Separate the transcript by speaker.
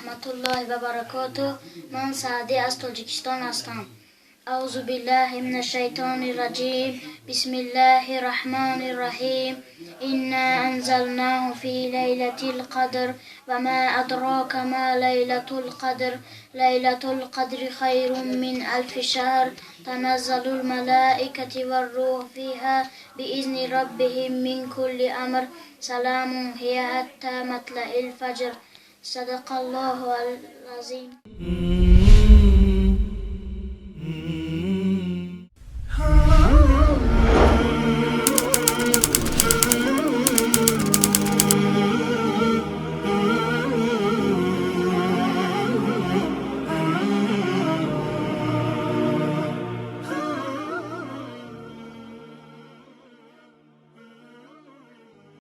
Speaker 1: rahmatullahi ve barakatuh. Man Saadi از تاجیکستان هستم. اعوذ بالله من الشیطان الرجیم. بسم الله الرحمن الرحیم. إنا أنزلناه في ليلة القدر وما أدراك ما ليلة القدر. ليلة القدر خير من 1000 شهر. تنزل الملائكة والروح فيها بإذن ربهم من كل أمر. سلام هي حتى مطلع الفجر. صدق الله العظيم.